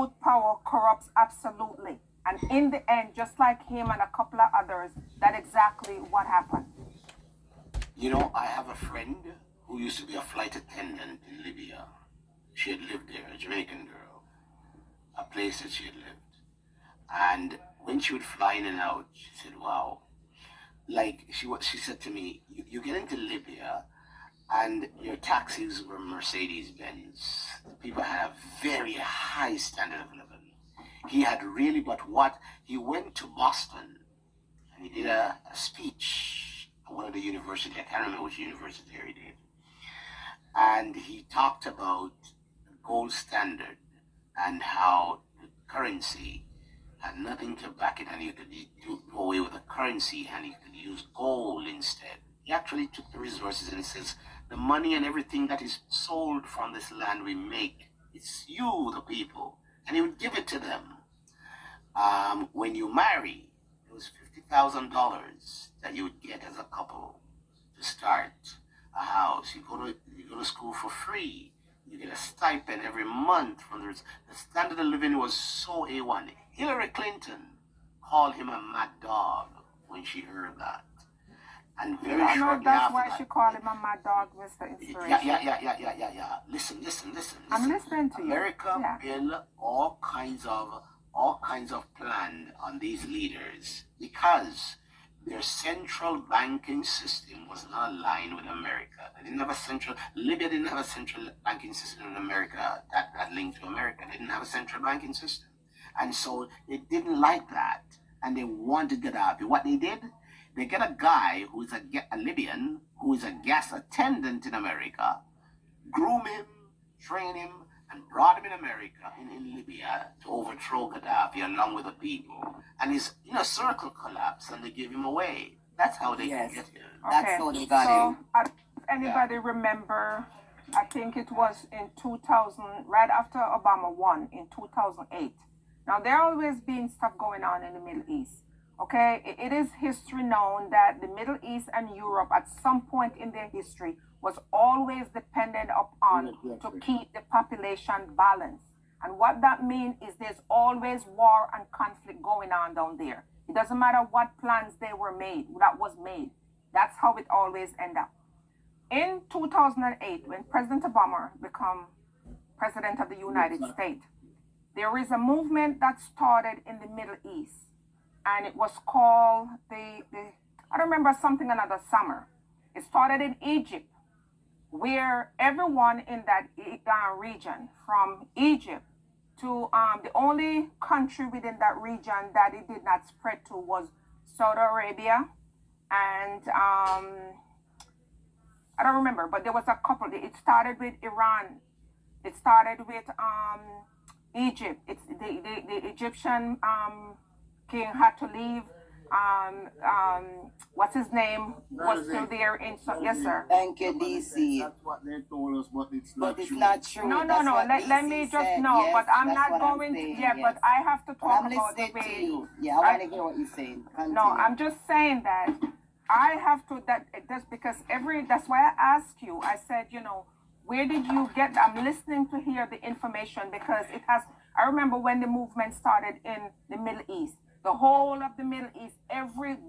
absolute power corrupts absolutely. And in the end, just like him and a couple of others, that's exactly what happened. You know, I have a friend who used to be a flight attendant in Libya. She had lived there, a Jamaican girl, a place that she had lived. And when she would fly in and out, she said, wow. Like, she said to me, you get into Libya, and your taxis were Mercedes-Benz. People had a very high standard of living. He had really, but what? He went to Boston, and he did a speech at one of the universities. I can't remember which university he did. And he talked about the gold standard and how the currency had nothing to back it, and you could do away with the currency and you could use gold instead. He actually took the resources and he says, the money and everything that is sold from this land we make, it's you, the people. And he would give it to them. When you marry, it was $50,000 that you would get as a couple to start a house. You go to school for free. You get a stipend every month from the standard of living was so A1. Hillary Clinton called him a mad dog when she heard that. And very shortly that's after why that, she called him a mad dog, Mr. Inspiration. Yeah. Listen. I'm listening to you. America built all kinds of plan on these leaders because their central banking system was not aligned with America. Libya didn't have a central banking system in America that linked to America. They didn't have a central banking system. And so they didn't like that. And they wanted Gaddafi. What they did, they get a guy who is a Libyan, who is a gas attendant in America, groom him, train him, and brought him in America, in Libya, to overthrow Gaddafi along with the people. And his circle collapsed and they gave him away. That's how they get him. That's how they got him. If anybody remember, I think it was in 2000, right after Obama won, in 2008. Now, there always been stuff going on in the Middle East. Okay, it is history known that the Middle East and Europe at some point in their history was always dependent upon to keep the population balanced. And what that means is there's always war and conflict going on down there. It doesn't matter what plans that was made. That's how it always end up. In 2008, when President Obama became President of the United States, there is a movement that started in the Middle East. And it was called I remember something another summer. It started in Egypt, where everyone in that region, from Egypt to the only country within that region that it did not spread to was Saudi Arabia, and I don't remember, but there was a couple. It started with Iran. It started with Egypt. It's the Egyptian king had to leave. What's his name was still there in yes sir. Thank you, DC. That's what they told us, but it's not true. No. Let me just said. know, yes, but I'm not what going saying, to. Yeah, yes. but I have to talk I'm about the listening way. to you. Yeah, I want to hear what you're saying. Continue. No, I'm just saying that I have to. That's because that's why I asked you. I said, where did you get? I'm listening to hear the information because it has. I remember when the movement started in the Middle East. The whole of the Middle East,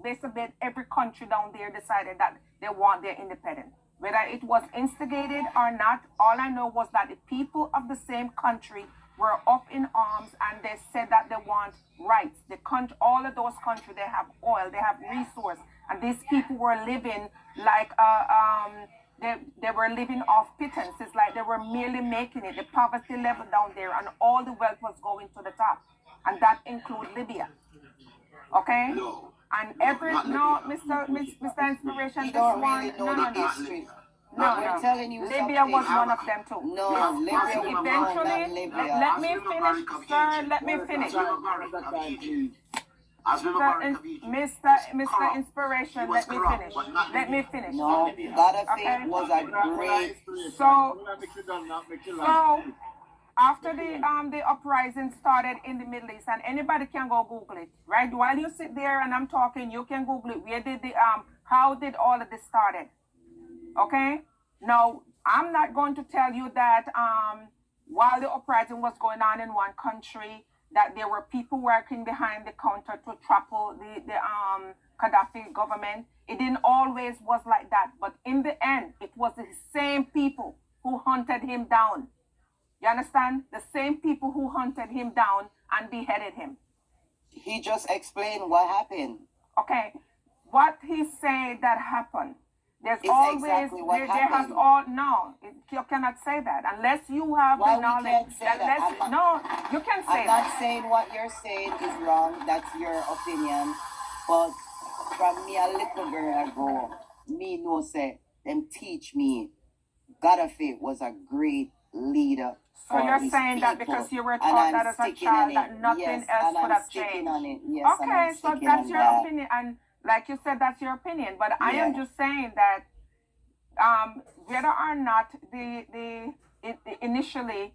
basically every country down there decided that they want their independence. Whether it was instigated or not, all I know was that the people of the same country were up in arms and they said that they want rights. All of those countries, they have oil, they have resource, and these people were living like they were living off pittance. It's like they were merely making it. The poverty level down there, and all the wealth was going to the top, and that includes Libya. Okay? No. And Mr. Inspiration, You don't really know the history. We're telling you Libya was one of them too. No, Libya was eventually, Libya. let me finish, sir. Let me finish. Mr. Inspiration, let me finish. Let me finish. No, Gaddafi was a great. So after the uprising started in the Middle East, and anybody can go Google it, right? While you sit there and I'm talking, you can Google it. Where did how did all of this started? Okay. Now I'm not going to tell you that while the uprising was going on in one country, that there were people working behind the counter to topple the Gaddafi government. It didn't always was like that, but in the end, it was the same people who hunted him down. You understand? The same people who hunted him down and beheaded him. He just explained what happened. Okay, what he said that happened. There's It's always exactly what there has happened. all no. You cannot say that unless you have Why the we knowledge. can't say that? No, you can say I'm that. not saying what you're saying is wrong. That's your opinion. But from me a little girl ago, me know say them teach me Gaddafi was a great leader. So you're his saying that people. because you were And taught I'm that as a sticking child on that it. nothing Yes, else and could I'm have sticking changed. on it. Yes, and Okay, I'm so sticking that's on your that. opinion, and like you said, that's your opinion. But I am Yeah. just saying that whether or not initially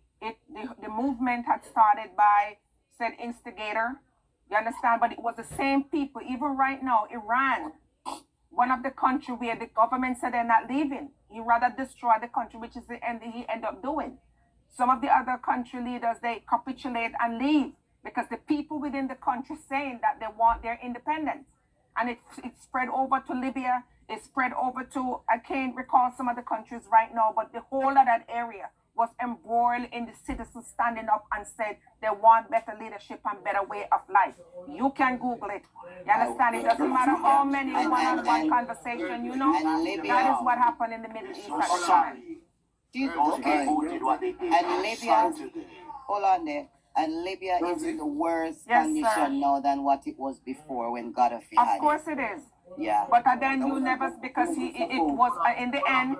the movement had started by said instigator, you understand? But it was the same people. Even right now, Iran, one of the country where the government said they're not leaving. He rather destroy the country, which is the end he ended up doing. Some of the other country leaders, they capitulate and leave because the people within the country saying that they want their independence. And it spread over to Libya. It spread over to, I can't recall some of the countries right now, but the whole of that area was embroiled in the citizens standing up and said they want better leadership and better way of life. You can Google it. You understand? It doesn't matter how many one-on-one conversation, you know. And Libya. That is what happened in the Middle East at the time. Okay. Who did what they did And on Libya, Saturday. hold on there. And Libya is in the worse Yes, condition sir. now than what it was before when Gaddafi had Of course it is. Yeah. But then you never, because it was in the end.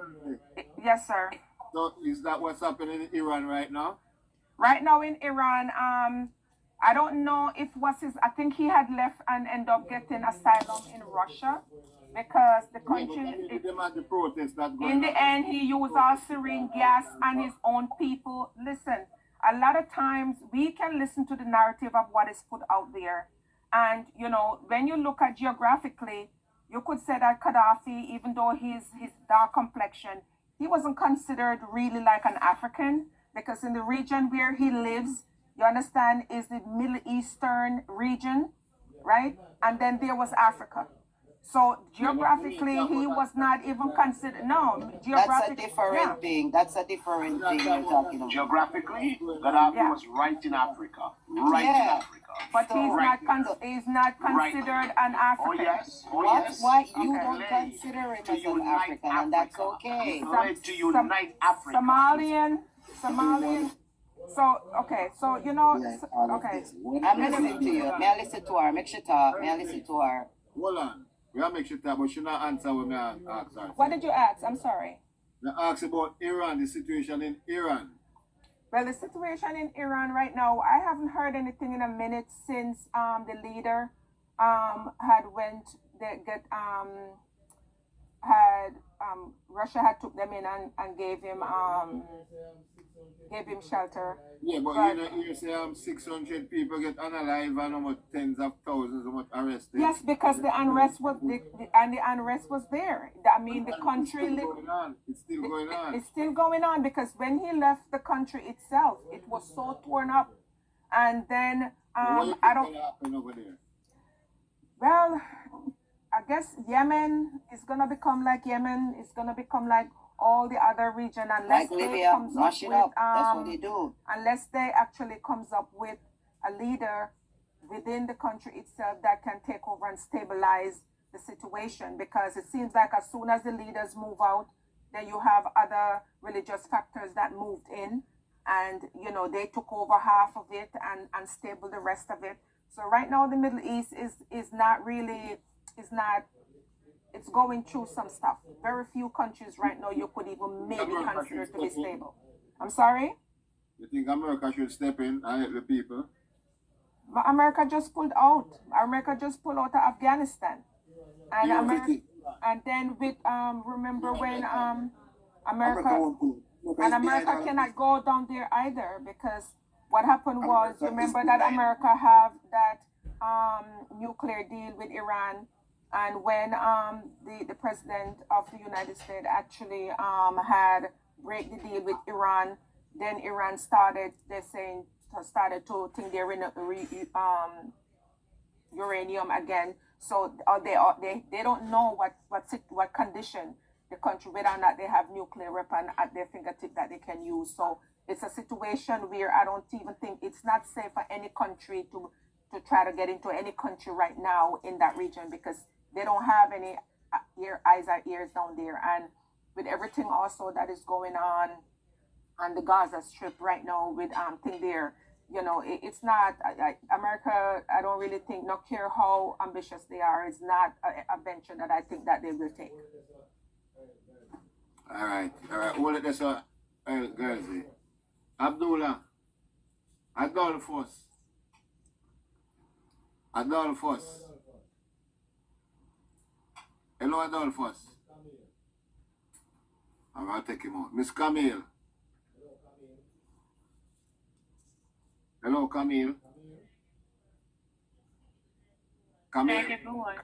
Yes, sir. So is that what's happening in Iran right now? Right now in Iran, I don't know if I think he had left and ended up getting asylum in Russia because the country, Them at the protest that's going in the on. end, he used all sarin gas and his own people. Listen, a lot of times we can listen to the narrative of what is put out there. And, you know, when you look at geographically, you could say that Gaddafi, even though he's his dark complexion, he wasn't considered really like an African because in the region where he lives, you understand, is the Middle Eastern region, right? And then there was Africa. So geographically, he was not even considered. No, That's a geographically, different thing. That's a different thing you're talking about. Geographically, Gaddafi Yeah. was right in Africa. Right in Yeah. Africa. but So- he's not considered an Oh African. yes. Oh What? yes. Why you Okay. don't consider him To as an unite African, and that's Africa. okay. He led to unite Africa. Somalian. So okay, so you know, okay. I'm listening to you. May I listen to her? Make she talk. May I listen to her? Hold on. We have make sure that, but she not answer when I ask her. What did you ask? I'm sorry. I ask about Iran, the situation in Iran. Well, the situation in Iran right now, I haven't heard anything in a minute since the leader had went they get had Russia had took them in and gave him shelter. Yeah, but But- you know, you say 600 people get unalive and almost tens of thousands of arrested. Yes, because the unrest was the unrest was there. I mean, the And country It's still going on. It's still going on. It's still going on because when he left the country itself, it was so torn up, and then What do you think I don't. gonna happen over there? Well, I guess Yemen is gonna become like Yemen. It's gonna become like all the other region unless Like they Libya, comes mash up it with up. That's what they do. unless they actually comes up with a leader within the country itself that can take over and stabilize the situation, because it seems like as soon as the leaders move out, then you have other religious factors that moved in, and you know they took over half of it and stable the rest of it. So right now the Middle East is not really it's going through some stuff. Very few countries right now you could even maybe consider to be stable. I'm sorry? You think America should step in and help the people? But America just pulled out. America just pulled out of Afghanistan. And Yeah, America, and then with remember when America cannot go down there either, because what happened was, remember that America have that nuclear deal with Iran, and when the president of the United States actually had break the deal with Iran, then Iran started to think they're in uranium again. So they don't know what condition the country, whether or not they have nuclear weapon at their fingertip that they can use. So it's a situation where I don't even think it's not safe for any country to try to get into any country right now in that region, because they don't have any eyes or ears down there. And with everything also that is going on the Gaza Strip right now with thing there, it's not America. I don't really think, not care how ambitious they are, is not a venture that I think that they will take. All right. Hold it there, so, girls. Abdullah, Adolphus. Hello, Adolphus. I'll take him out. Miss Camille. Hello, Camille. Good night, everyone.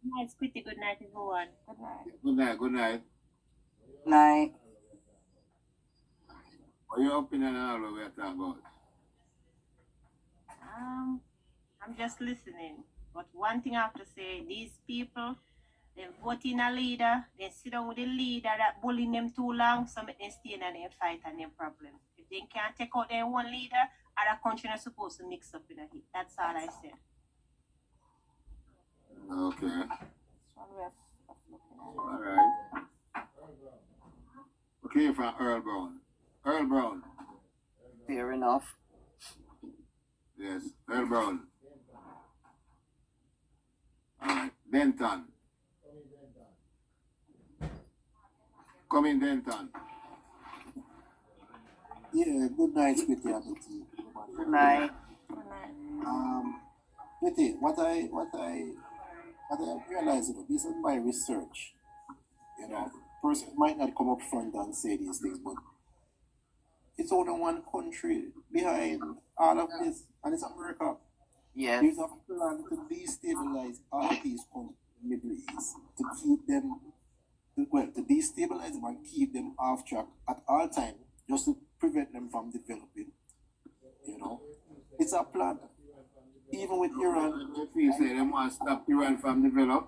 Nice, pretty good night, everyone. Good night. Good night. Night. What your opinion on all we are talking about? I'm just listening. But one thing I have to say, these people, they vote in a leader, they sit down with the leader that bullying them too long, so make them stay in their fight and their problem. If they can't take out their one leader, other countries are supposed to mix up in a hit. That's all I said. Okay. So All right. Okay, from Earl Brown. Earl Brown. Fair enough. Yes, Earl Brown. All right. Denton. Come in, Denton. Yeah, good night, Squitty and the team. Good night. Squitty, what I have realized, based on my research, person might not come up front and say these things, but it's only one country behind all of this, and it's America. Yes. There's a plan to destabilize all of these countries in the Middle East, to keep them, to destabilize them and keep them off track at all times, just to prevent them from developing. It's a plan. Even with Iran. If you say they want to stop Iran from develop,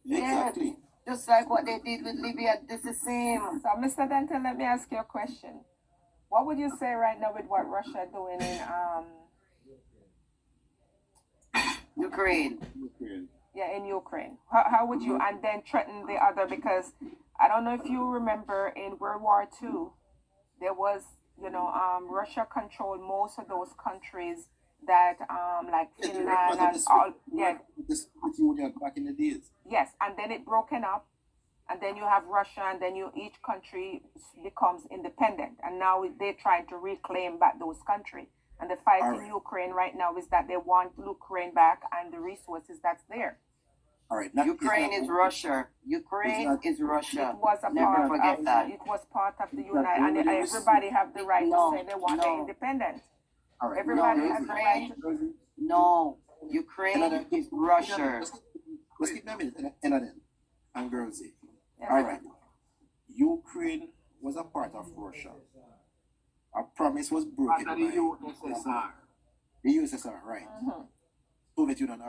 Exactly. Just like what they did with Libya, this is the same. So, Mr. Denton, let me ask you a question. What would you say right now with what Russia doing in Ukraine. in Ukraine? How would you, and then threaten the other? Because I don't know if you remember in World War II, there was, Russia controlled most of those countries that like Finland and all. Yeah. The Soviet Union back in the days. Yes, and then it broken up, and then you have Russia, and then each country becomes independent, and now they're trying to reclaim back those countries. And the fight in Ukraine right now is that they want Ukraine back and the resources that's there. All right. Ukraine is Russia. Ukraine is Russia. It was a Never part forget of that. it was part of the United, and everybody have the right to say they want their independence. All right. Everybody has the right to. No, Ukraine is Russia. Let's keep them in and girls. Yes. All right. Ukraine was a part of Russia. A promise was broken after by the USSR. the USSR, right? Soviet Union.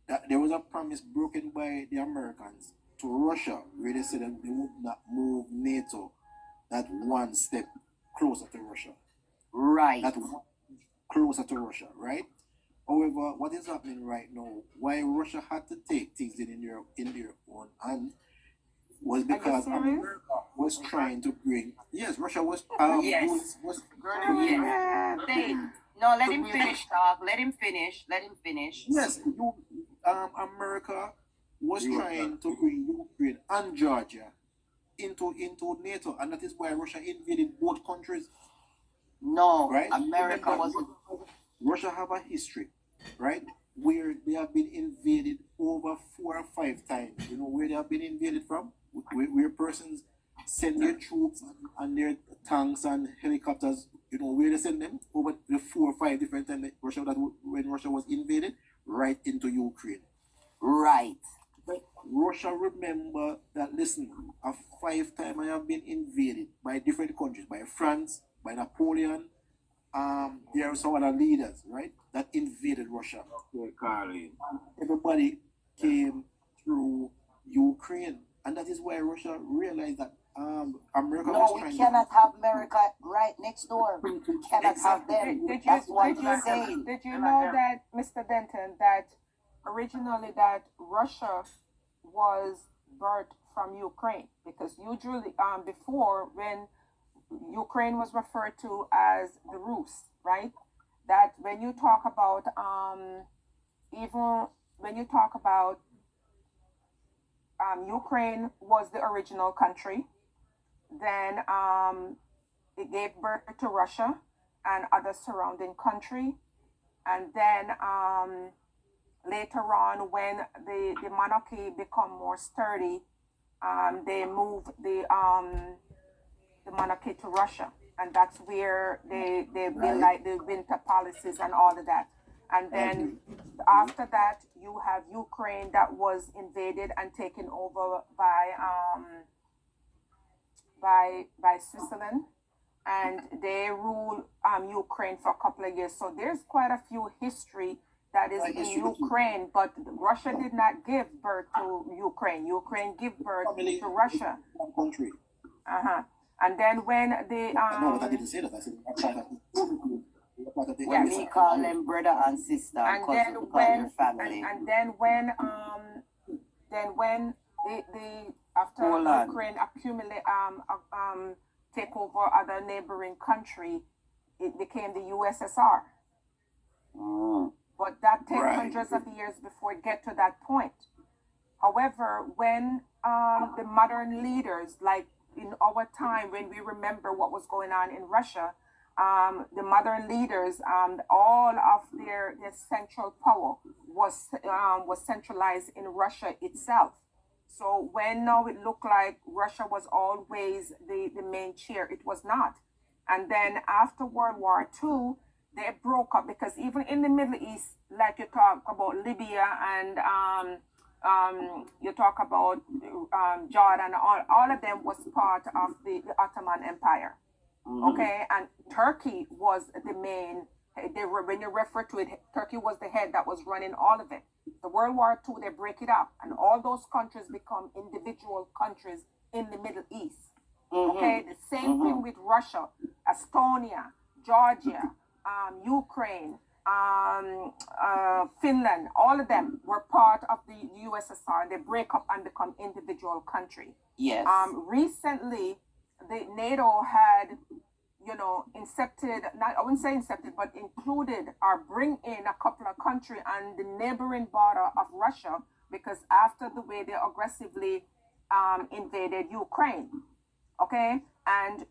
That there was a promise broken by the Americans to Russia, where they said that they would not move NATO that one step closer to Russia. Right. That one closer to Russia, right? However, what is happening right now, why Russia had to take things in their own hand, was because America was trying to bring. Yes, Russia was. Yes. Was No, let him finish, talk. Let him finish. yes, America was trying to bring Ukraine and Georgia into NATO, and that is why Russia invaded both countries. No, Right? America Remember, wasn't. Russia have a history, right? Where they have been invaded over 4 or 5 times. You know where they have been invaded from? Where persons send their troops and their tanks and helicopters, where they send them? Over the 4 or 5 different times when Russia was invaded, right into Ukraine. Right. But Russia remember that, listen, a 5 times I have been invaded by different countries, by France, by Napoleon. There are some other leaders, right, that invaded Russia. Carly. Everybody came through Ukraine, and that is why Russia realized that America No, was we trying cannot have America right next door. We cannot have them. That's what he's saying. Did you know that, Mr. Denton, that originally that Russia was birthed from Ukraine? Because usually, before, when Ukraine was referred to as the Rus, right? That when you talk about even when you talk about Ukraine was the original country, then it gave birth to Russia and other surrounding country, and then later on, when the monarchy become more sturdy, they moved the monarchy to Russia, and that's where they build like the winter palaces and all of that. And then after that, you have Ukraine that was invaded and taken over by Switzerland, and they rule Ukraine for a couple of years. So there's quite a few history that is in Ukraine, but Russia did not give birth to Ukraine. Ukraine gave birth to Russia. country. And then when the No, but I didn't say that. I said part of the Yes. We call them brother and sister, and cousin, then because when they're family. and then when the after Hold on. Ukraine accumulate take over other neighboring country, it became the USSR. But that takes Right. hundreds of years before it get to that point. However, when the modern leaders, like in our time, when we remember what was going on in Russia, the modern leaders, all of their central power was centralized in Russia itself. So when now it looked like Russia was always the main chair, it was not. And then after World War II, they broke up, because even in the Middle East, like you talk about Libya and you talk about Jordan, all of them was part of the Ottoman Empire. Okay, and Turkey was the main. When you refer to it, Turkey was the head that was running all of it. The World War II, they break it up, and all those countries become individual countries in the Middle East. Okay, the same thing with Russia, Estonia, Georgia, Ukraine, Finland. All of them were part of the USSR, and they break up and become individual country. Yes. Recently, the NATO had, incepted, not, I wouldn't say incepted, but included or bring in a couple of countries on the neighboring border of Russia, because after the way they aggressively invaded Ukraine, okay? And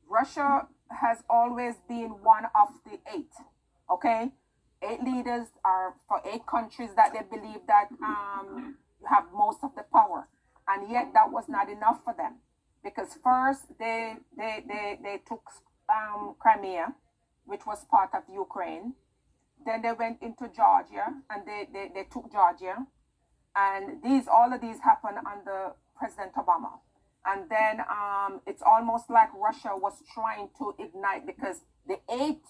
Russia has always been one of the 8, okay? 8 leaders are for 8 countries that they believe that have most of the power. And yet that was not enough for them, because first they took Crimea, which was part of Ukraine. Then they went into Georgia, and they took Georgia. And all of these happened under President Obama. And then it's almost like Russia was trying to ignite, because the 8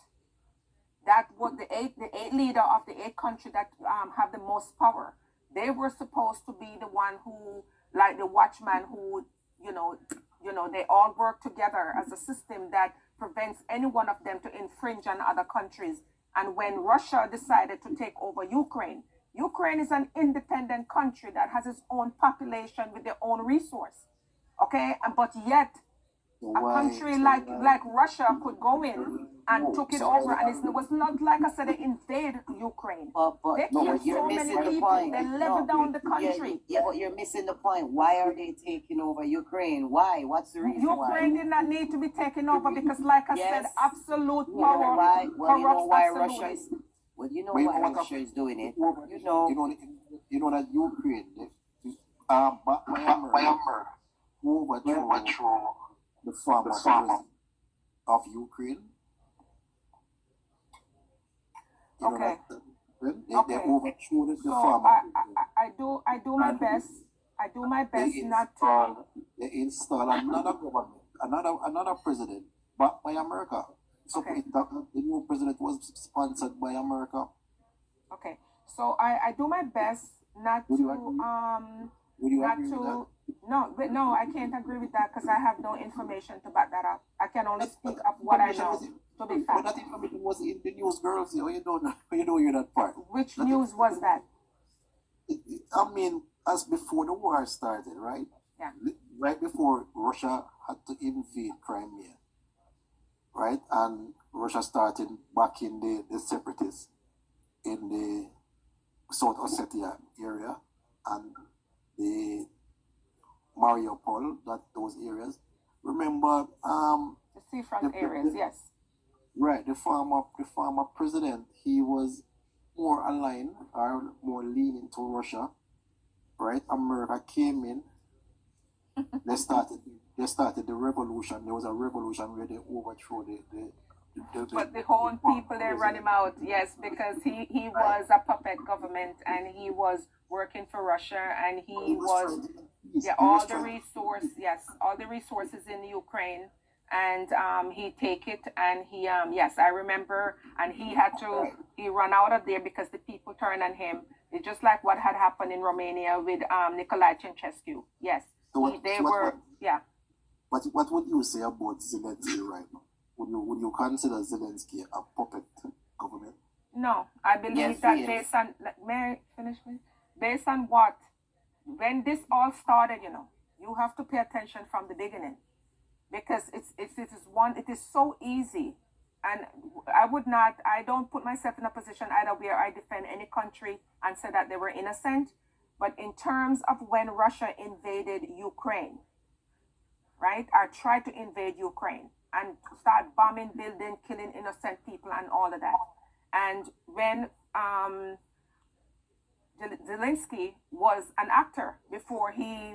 leader of the 8 country that have the most power, they were supposed to be the one who, like the watchman, who they all work together as a system that prevents any one of them to infringe on other countries. And when Russia decided to take over Ukraine is an independent country that has its own population with their own resource. Okay, but yet a country like Russia could go in and took it over, and it was not like I said they invaded Ukraine. They killed so many people. They leveled down the country. Yeah, but you're missing the point. Why are they taking over Ukraine? Why? What's the reason Ukraine why? did not need to be taken over, because, like I said, absolute You know power why? Well, you know corrupts why absolutely. Russia is. Well, you know why Russia is doing it. You know that Ukraine, Myanmar overthrew the farmers of Ukraine. You know Okay. that, they overthrew the So farmers. I do my best I do my best they not to. install another government, another president, backed by America. So Okay. the new president was sponsored by America. Okay, so I do my best not Would you to agree? Would you not agree with that? to no, I can't agree with that because I have no information to back that up. I can only speak of what I know to be But fact. that information was in the news, girls. You don't hear that part. Which news was that? I mean, as before the war started, right? Yeah. Right before Russia had to invade Crimea, right? And Russia started backing the separatists in the South Ossetia area and the Mariupol, those areas. Remember, The seafront the- areas, the- yes. right, the former president, he was more aligned or more leaning to Russia, right? America came in. They started the revolution. There was a revolution where they overthrew But the whole people they run him out, yes, because he was a puppet government and he was working for Russia and he was all the resources in Ukraine and he take it and he yes, I remember, and he ran out of there because the people turned on him. It's just like what had happened in Romania with Nicolae Ceausescu. Yes. What would you say about Zelensky right now? Would you consider Zelensky a puppet government? No, I believe Yes, that he is. based on, may I finish, please? Based on what? When this all started, you have to pay attention from the beginning because it is so easy. And I don't put myself in a position either where I defend any country and say that they were innocent. But in terms of when Russia invaded Ukraine, right, or tried to invade Ukraine and start bombing, building, killing innocent people and all of that. And when Zelensky was an actor before he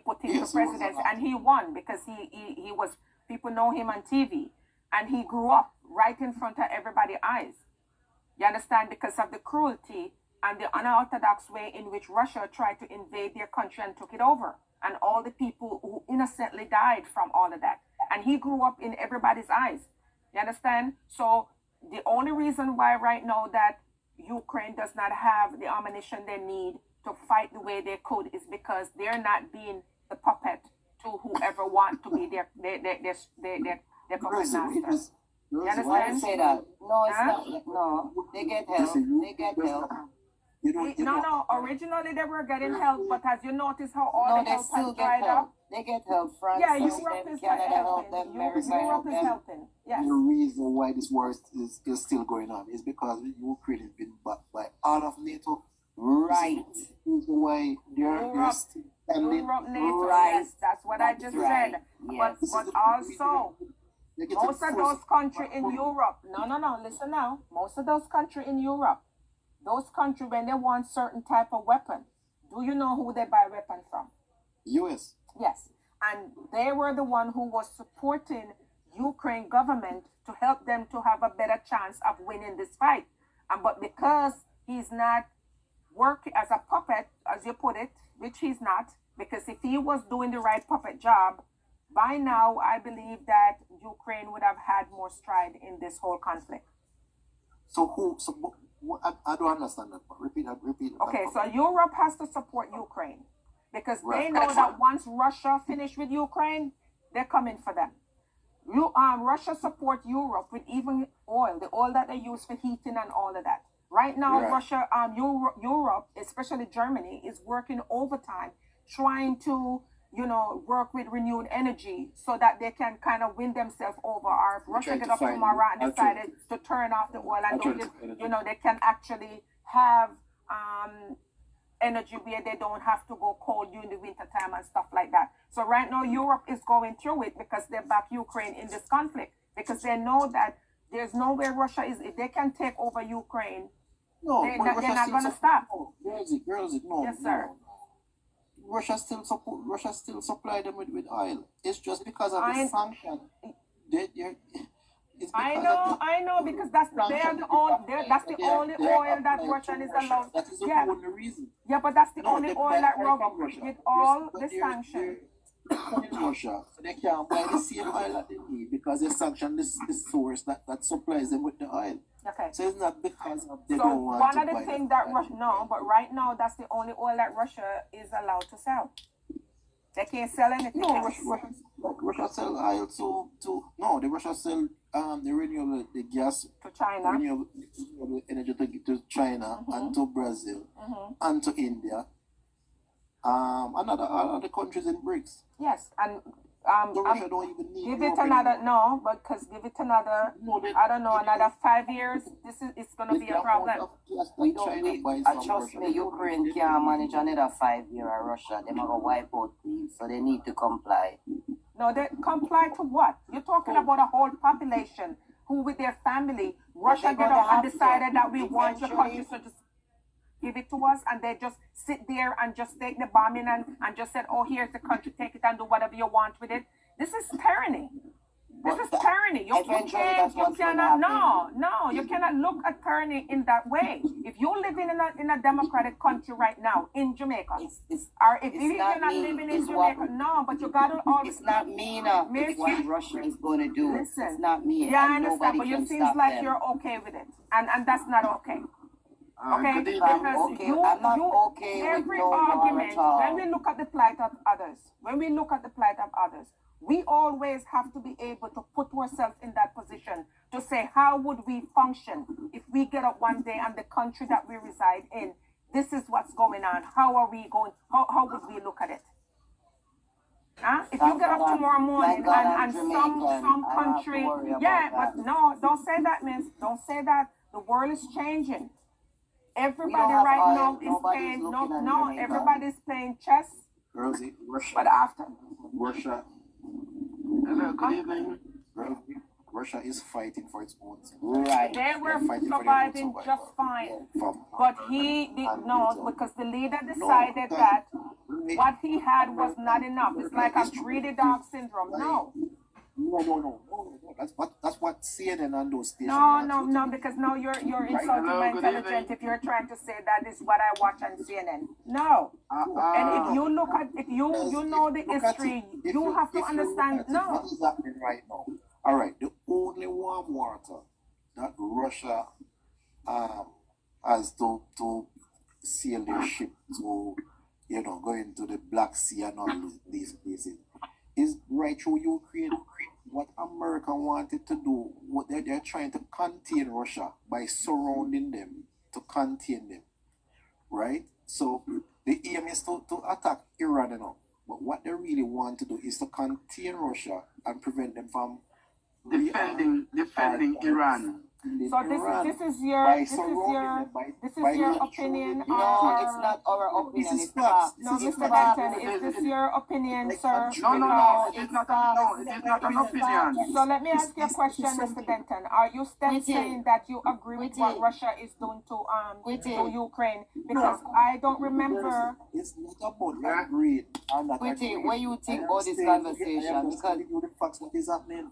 put into presidency, and he won because he was, people know him on TV, and he grew up right in front of everybody's eyes. You understand? Because of the cruelty and the unorthodox way in which Russia tried to invade their country and took it over, and all the people who innocently died from all of that. And he grew up in everybody's eyes. You understand? So the only reason why right now that Ukraine does not have the ammunition they need to fight the way they could is because they're not being the puppet to whoever want to be their puppet master. You Why you understand? say that? No, it's Huh? not. No, they get help. They get help. No. Originally they were getting help, but as you notice how all No, the they help still has get dried help. up. They get help. France Yeah, help Europe them, is Canada help helping. them, America Europe help is them. helping. Yes. The reason why this war is still going on is because Ukraine has been backed by all of NATO. Right. This is the reason why they're Europe. still standing. Europe, NATO. Right. Yes, that's what I just right. said. Yes. But also, They get most to of force- those countries in Europe, no, listen now. Most of those countries in Europe, those countries, when they want certain type of weapon, do you know who they buy weapon from? US. Yes. And they were the one who was supporting Ukraine government to help them to have a better chance of winning this fight. But because he's not working as a puppet, as you put it, which he's not, because if he was doing the right puppet job, by now I believe that Ukraine would have had more stride in this whole conflict. I don't understand that part. Repeat that. Okay, so Europe has to support Ukraine because they Right. know that once Russia finished with Ukraine, they're coming for them. Russia support Europe with even oil, the oil that they use for heating and all of that. Right now, Right. Russia, Europe, especially Germany, is working overtime, trying to, work with renewed energy so that they can kind of win themselves over. Or if Russia trying get to up find tomorrow and decided alternative- to turn off the oil and alternative energy. they can actually have energy where they don't have to go cold during the winter time and stuff like that. So right now Europe is going through it because they back Ukraine in this conflict because they know that there's nowhere Russia is. If they can take over Ukraine, No, they're but not Russia gonna still stop. No, girls, no. Yes, sir. No. Russia still supply them with oil. It's just because of the sanction. It's I because know, of I know, because that's they're the only that's the only oil that Russian is allowed. That is the Yeah, only reason. yeah, but that's the No, only they oil buy that oil rub from Russia. with all But the sanctions. they're in Russia, so they can't buy the same oil that they need because they sanction the source that supplies them with the oil. Okay. So it's not because of they So don't want one to of the buy things the that oil. Russia no, but right now that's the only oil that Russia is allowed to sell. They can't sell anything No, else. Russia sell oil to no, the Russia sell the renewable the gas To China. renewable energy to China and to Brazil and to India. And other countries in BRICS. Yes, and So Russia don't even need give it Europe another anymore. no, because give it another No, I don't know, another 5 years. It's gonna be a problem. We don't. Trust me, Ukraine can't manage another 5 year of Russia. Them are gonna wipe out things, so they need to comply. No, they comply to what? You're talking about a whole population who, with their family, Russia they're get gonna up and have decided to. that we want your country, Eventually. so just give it to us, and they just sit there and just take the bombing and just said, oh, here's the country, take it and do whatever you want with it. This is tyranny. This is tyranny. You cannot look at tyranny in that way. If you're living in a democratic country right now in Jamaica, or if you're not living in Jamaica, no, but you gotta always. It's not me now. It's what Russia is going to do. Listen, It's not me. Yeah, I and understand, nobody but you can seems stop like them. you're okay with it, and that's not okay. Okay, Good because evening. Okay, I'm not okay with every no war argument, at all. when we look at the plight of others, we always have to be able to put ourselves in that position to say, how would we function if we get up one day and the country that we reside in, this is what's going on. How are we going, how would we look at it? Huh? If you get up tomorrow morning and some country, yeah, but no, don't say that, miss. Don't say that. The world is changing. Everybody right now is playing, everybody's playing chess, Rosie, Russia. but after. Russia. Hello, good evening. Russia is fighting for its own. Right. They were fighting for their surviving own just survival. fine. From But he did not, because the leader decided that what he had was not enough. It's like a greedy dog syndrome. No. No. That's what CNN and those stations. No, because now you're insulting Hello, my good intelligence evening. if you're trying to say that is what I watch on CNN. No. And if you look at, if you know the history, you have to understand. No. What is happening right now? All right, the only warm water that Russia has to sail their ship to, go into the Black Sea and all these places is right through Ukraine. What America wanted to do, what they're trying to contain Russia by surrounding them, to contain them, right? So the aim is to attack Iran, but what they really want to do is to contain Russia and prevent them from Defending Iran. So this is your opinion. No, it's not our opinion. This is It's facts. facts. No, This is Mr. facts. Benton, is this your opinion, sir? No, it is not an opinion. So let me ask you a question, Mr. Benton. Are you still saying that you agree with what Russia is doing to Ukraine? Because I don't remember. It's not about agreeing or not Wait, agreeing. what you think I about this understand. conversation? I am just Because telling you the facts, what is happening.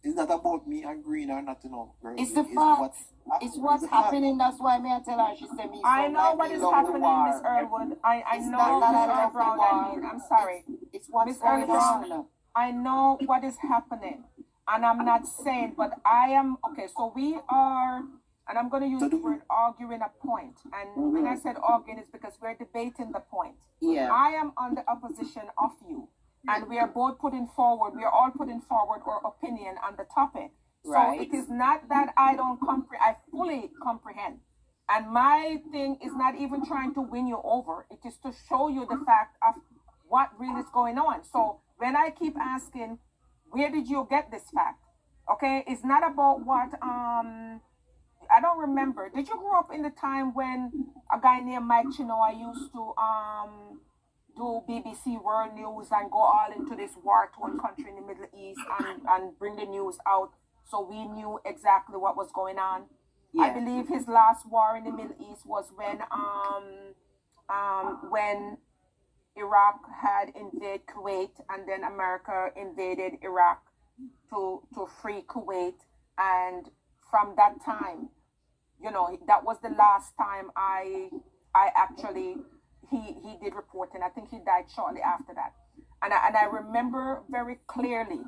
It's not about me agreeing or not, girl. it's the facts. It's what's happening. That's why me I tell her. She said me. I know what is happening, Miss Miss Earlwood. I It's know, not Miss that I Earl Brown. I mean, I'm sorry. It's what's Miss going Earl Brown, on. I know what is happening, and I'm not saying, but I am okay. So we are, and I'm going to use the word arguing a point. And when I said arguing, it's because we're debating the point. Yeah. I am on the opposition of you, and we are all putting forward our opinion on the topic. So Right. it is not that I don't I fully comprehend. And my thing is not even trying to win you over. It is to show you the fact of what really is going on. So when I keep asking, where did you get this fact? Okay, it's not about what I don't remember. Did you grow up in the time when a guy named Mike Chinoa used to do BBC World News and go all into this war-torn country in the Middle East and bring the news out so we knew exactly what was going on? I Yeah. believe his last war in the Middle East was when Iraq had invaded Kuwait, and then America invaded Iraq to free Kuwait, And from that time, you know, that was the last time I actually he did reporting. I think he died shortly after that. And I remember very clearly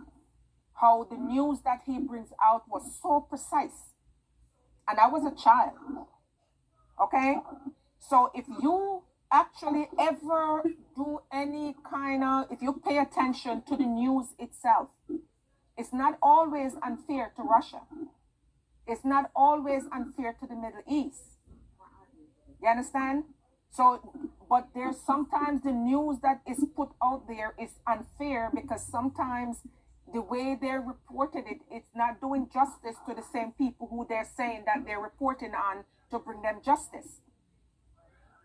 how the news that he brings out was so precise. And I was a child. Okay? So if you actually ever do any kind of, if you pay attention to the news itself, it's not always unfair to Russia. It's not always unfair to the Middle East. You understand? So, but there's sometimes the news that is put out there is unfair because sometimes the way they're reporting it, it's not doing justice to the same people who they're saying that they're reporting on to bring them justice.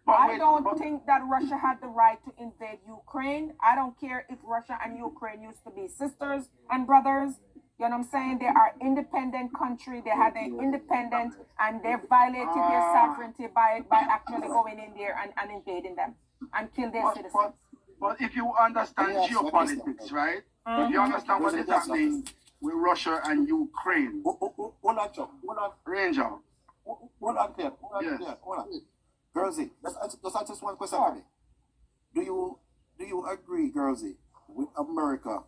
I don't think that Russia had the right to invade Ukraine. I don't care if Russia and Ukraine used to be sisters and brothers. You know what I'm saying? They are independent country. They had their independence and they violated their sovereignty by actually going in there and invading them and kill their citizens. But if you understand geopolitics, right? If you understand what is happening with Russia and Ukraine. Hold on, Chuck. Hold on. Ranger. Hold on, Pep. Hold on. Girlsy, just answer this one question for me. Do you agree, Girlsy, with America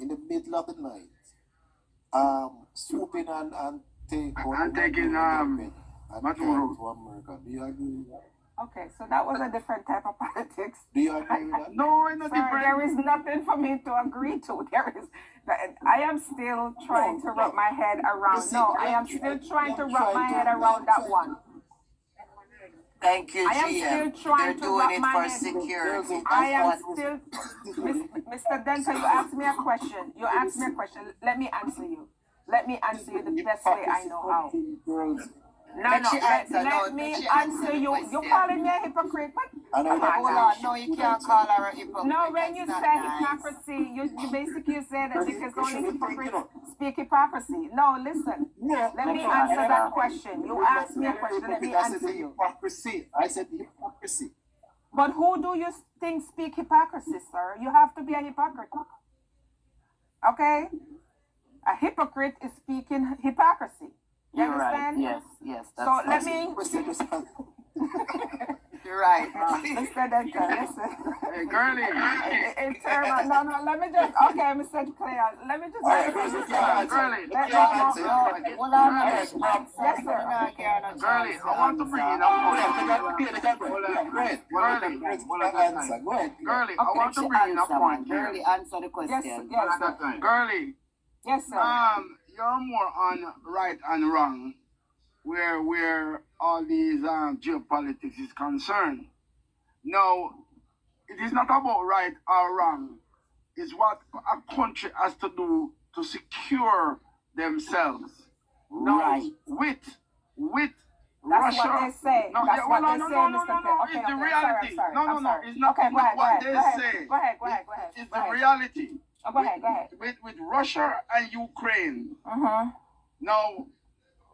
in the middle of the night, swooping and taking Maduro to America? Do you agree with that? Okay, so that was a different type of politics. Do you agree with that? No, it's not Sir, different. there is nothing for me to agree to. I am still trying to wrap my head around. No, I am still trying to wrap my head around that one. Thank you, I am GM. still trying They're to doing wrap it my for head. security. I am That's what. still, Mr. Denta, you asked me a question. You asked me a question. Let me answer you. Let me answer you the best way I know how. No, let me answer you. You calling me a hypocrite? But come on, Hold on. No, you can't call her a hypocrite. no, when you That's say not nice. hypocrisy, you basically say that because only hypocrites speak hypocrisy. No, listen. Let me answer that question. You asked me a question. Let me answer you. Hypocrisy. I said hypocrisy. But who do you think speak hypocrisy, sir? You have to be a hypocrite. Okay? A hypocrite is speaking hypocrisy. You You're right. understand? Yes. So let me. You're right. Mr. Denker, listen. Hey, girlie. In terms of, no, let me just, okay, Mr. Claire, let me just. Girlie. Hold on a minute. Yes, sir. Girlie, I want to bring in a point. Girlie, I want to bring in a point here. Girlie, answer the question. Yes, sir. Girlie, Yes, sir. you're more on right and wrong, where all these geopolitics is concerned. Now, it is not about right or wrong. It's what a country has to do to secure themselves. Now, Right. with That's Russia. what they say. No, That's yeah, what well, they no, say, no, no, Mr. no, Claire. no, Okay, it's the okay, reality. sorry, No, I'm sorry. it's not Okay, go ahead, what go they ahead, say. Go ahead. It's Go the ahead. reality. Oh, go ahead. With Russia and Ukraine. Uh-huh. Now,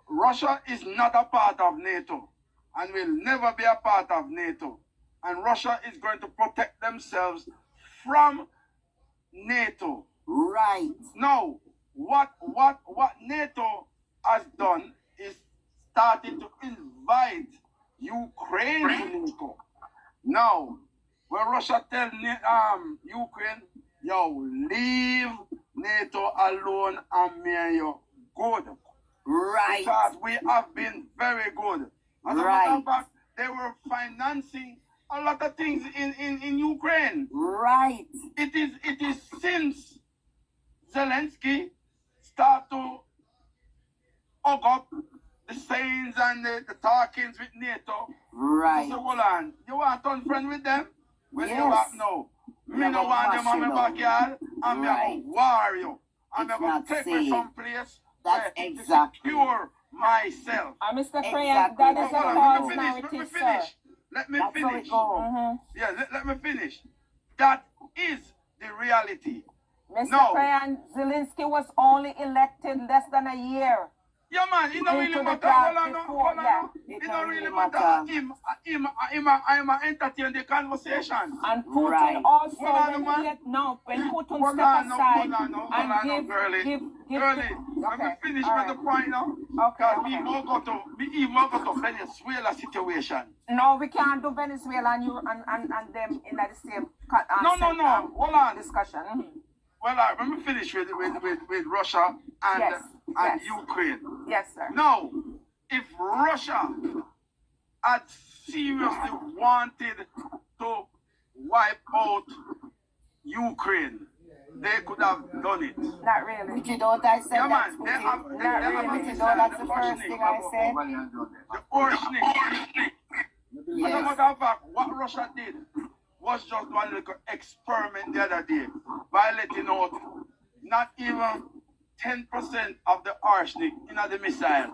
Russia is not a part of NATO and will never be a part of NATO. And Russia is going to protect themselves from NATO. Right. Now, what NATO has done is starting to invite Ukraine to NATO. Now, when Russia tell Ukraine, yo, leave NATO alone and me and you good. Right. Because we have been very good. As a matter of fact, they were financing a lot of things in Ukraine. Right. It is since Zelensky start to hug up the sayings and the talkings with NATO. Right. So hold on, you want to turn friend with them? When you Yes. want no. Me Yeah, no but want them on my Marshall, backyard and me right. go war you. And me It's go not take safe. me someplace That's where to exactly. secure myself. Mr. Crayon, Exactly. that is a Hold on, false let narrative, me sir. finish. Let me That's how finish. it goes. Mm-hmm. Yeah, let me finish. That is the reality. Mr. No. Crayon, Zelensky was only elected less than a year. Yeah, man, it don't Into really the matter. ground Hold on, before, hold on. yeah. It don't really matter. I'm entertain the conversation. And Putin Right. also, Hold on, when man. Putin Hold step on, aside girlie. and give Let me Okay. finish All with the right. point now. Okay. Because Okay. we even go to Venezuela situation. No, we can't do Venezuela and you and them in the same No. Hold on. discussion. Mhm. Well, let me finish with Russia and Yes, and yes. Ukraine. Yes, sir. Now, if Russia had seriously wanted to wipe out Ukraine, they could have done it. Not really. But you know what I said? Yeah, That's man, they have Putin. they have really. a But you missile, know that's the the first thing I said. The Orsnik. As a Yes. matter of fact, what Russia did was just one little experiment the other day by letting out not even 10% of the arsenic in the missile.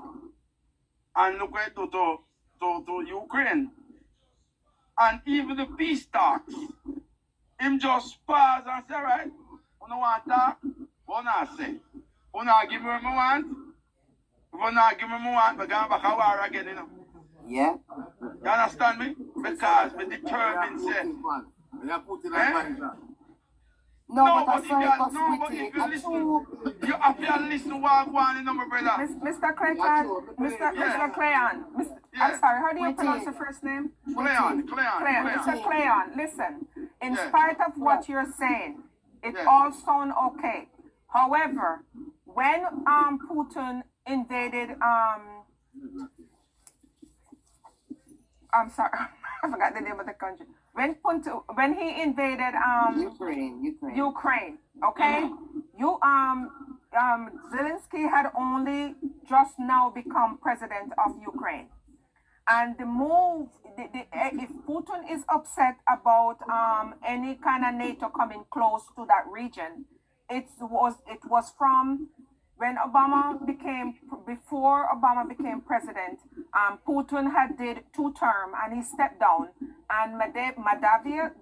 And look what it do to Ukraine. And even the peace talks, him just pause and say, right, you don't want to talk, what not say? You not give me what I want? If you not give me what I want, we're going back to war again, you know. Yeah. You understand me? Because we determined, say, No, but I if saw it was no, but pretty. if you A listen, true. you have to listen to what I'm going on, my brother. Mr. Clayton, Mr. Clayon. I'm Yeah. sorry, how do you Pretty. pronounce your first name? Cleon. Clayon. Mr. Clayon, listen. In Yeah. spite of what you're saying, it Yeah. all sounds okay. However, when Putin invaded I'm sorry, I forgot the name of the country. When he invaded Ukraine, okay? Zelensky had only just now become president of Ukraine. And the move, if Putin is upset about any kind of NATO coming close to that region, it was from when before Obama became president. Putin had did 2 terms and he stepped down. And Madavia,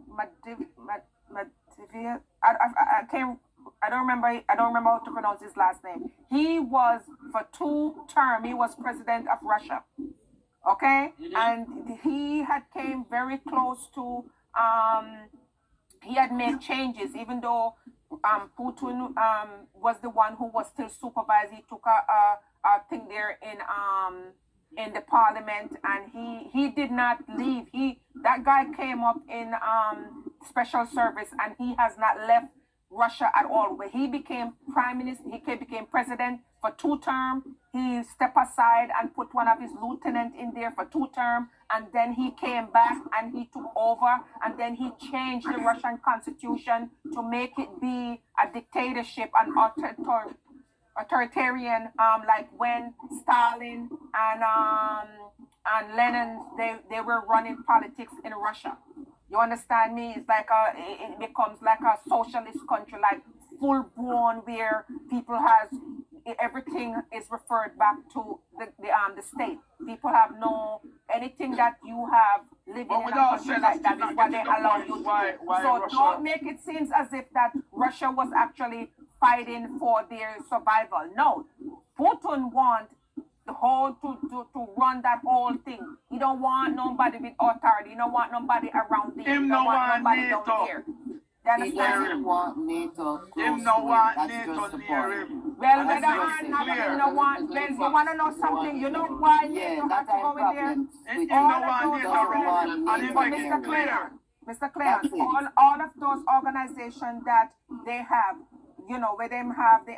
I don't remember how to pronounce his last name. He was for 2 terms. He was president of Russia. Okay, and he had came very close to. He had made changes, even though Putin was the one who was still supervised. He took a thing there in the parliament, and he did not leave. That guy came up in special service, and he has not left Russia at all. When he became prime minister, became president for 2 terms. He stepped aside and put one of his lieutenants in there for 2 terms, and then he came back and he took over, and then he changed the Russian constitution to make it be a dictatorship and authoritarian, like when Stalin and Lenin they were running politics in Russia. You understand me? It's like it becomes like a socialist country, like full blown, where people has everything is referred back to the state. People have no anything that you have living But in a without country saying like that's that is not what they getting the allow point you to why do. So Russia- don't make it seem as if that Russia was actually fighting for their survival. No, Putin wants the whole to run that whole thing. He don't want nobody with authority. He don't want nobody around there. Him He no don't want want nobody NATO. down there. You He understand? doesn't want NATO close Him to no him. want That's NATO just the near point. him. Well, And whether that's or just not clear. you know what, well, you want to know something? You know why Yeah, NATO that has to I go in there? problem Him with no All you. of want those NATO doesn't around want him. And him NATO make But it near Mr. him. clear. Cleon, Mr. That's Cleon, it. all of those organizations that they have, you know, where them have the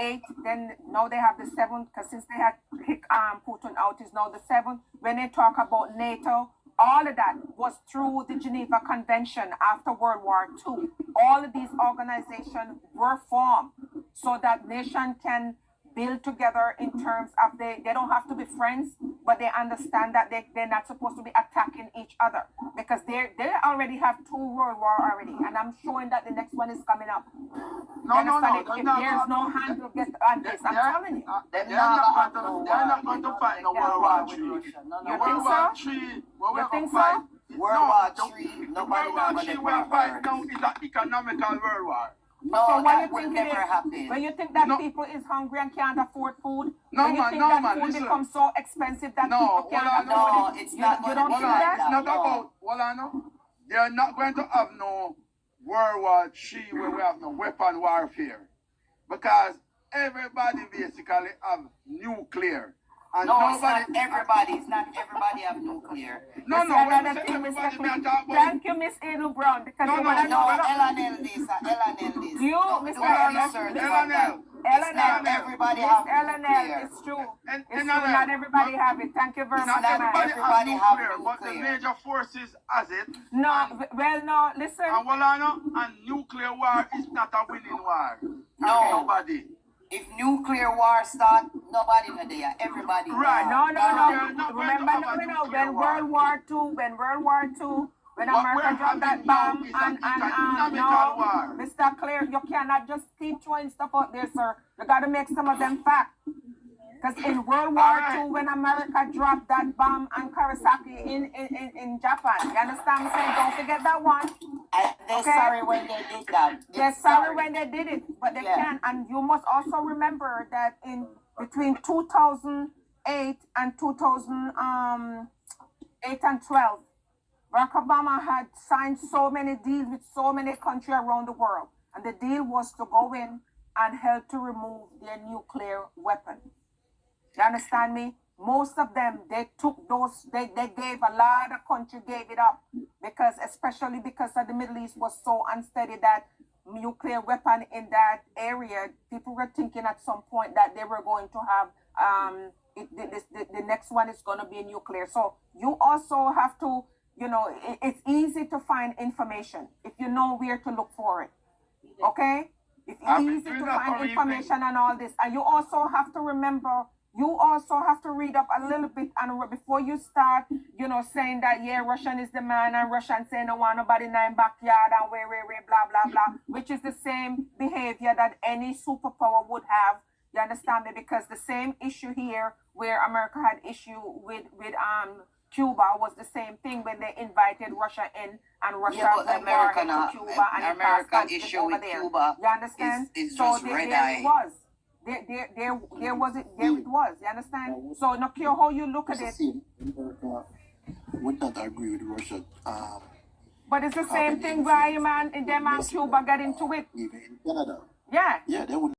8, then now they have the 7, because since they had kicked Putin out, is now the 7. When they talk about NATO, all of that was through the Geneva Convention after World War II. All of these organizations were formed so that nation can build together in terms of they don't have to be friends, but they understand that they're not supposed to be attacking each other, because they already have 2 world war already, and I'm showing that the next one is coming up. No. If there's no handle get on this, I'm telling you. They're They're not going to fight no World War III. You World think War so? III, what we're You going think to fight. so? World War the III, World nobody War not III gonna we're fighting burn. now is an economical world war. No, So when that you will think never it is, happen. when you think that No. people is hungry and can't afford food, No, when you man, think no, that man, food listen. becomes so expensive that No, people hold can't on, afford no, it, it's you, not you gonna don't be Hold think on, like that? it's not no. about, hold on, no. They're not going to have no World War III where we have no weapon warfare. because everybody basically have nuclear. And No, nobody. it's not everybody. It's not everybody have nuclear. No, You no, see when another we say thing, Mr. everybody, me Clinton. talk about. Thank you, Miss Edu Brown, because No, you no, wanna No, know. LNL this, LNL this. You, No, Mr. do Brown, research Miss about that. LNL. It's not LNL. everybody Miss have LNL, nuclear. it's true. And It's true, LNL. not everybody have it. Thank you very It's much, not ma'am. Everybody have have nuclear, but the nuclear. major forces has it. No, And, well, no, listen. and nuclear war is not a winning war. No. Nobody. If nuclear war start, nobody in there. Everybody. Right. No. We're not going to Remember, have a nuclear when war. World War II, when What America we're dropped that having now bomb, is an economical no, war. Mr. Clear, you cannot just keep throwing stuff out there, sir. You got to make some of them fact. Because in World War Alright. II, when America dropped that bomb on Karasaki in Japan, you understand me saying? Don't forget that one. And they're Okay. sorry when they did that. They're sorry when they did it, but they Yeah. can. And you must also remember that in between 2008 and 2008 and 12, Barack Obama had signed so many deals with so many countries around the world. And the deal was to go in and help to remove their nuclear weapon. You understand me? Most of them, they took those, they gave a lot of country gave it up especially because of the Middle East was so unsteady that nuclear weapon in that area, people were thinking at some point that they were going to have, the next one is going to be nuclear. So you also have to, it's easy to find information if you know where to look for it. Okay? It's easy to find information and all this. And you also have to remember, you also have to read up a little bit and before you start, saying that, yeah, Russian is the man and Russian saying no want nobody in their backyard and where, blah, blah, blah, which is the same behavior that any superpower would have. You understand me? Because the same issue here where America had issue with Cuba was the same thing when they invited Russia in and Russia Yeah, but America to not. Cuba and America it issue over with there. Cuba You understand? is So just red there eye. it was. There it was. You understand? So no care how you look at it. America would not agree with Russia. But it's the same thing why man in them and Cuba got into it. Even in Canada. Yeah. Yeah, they would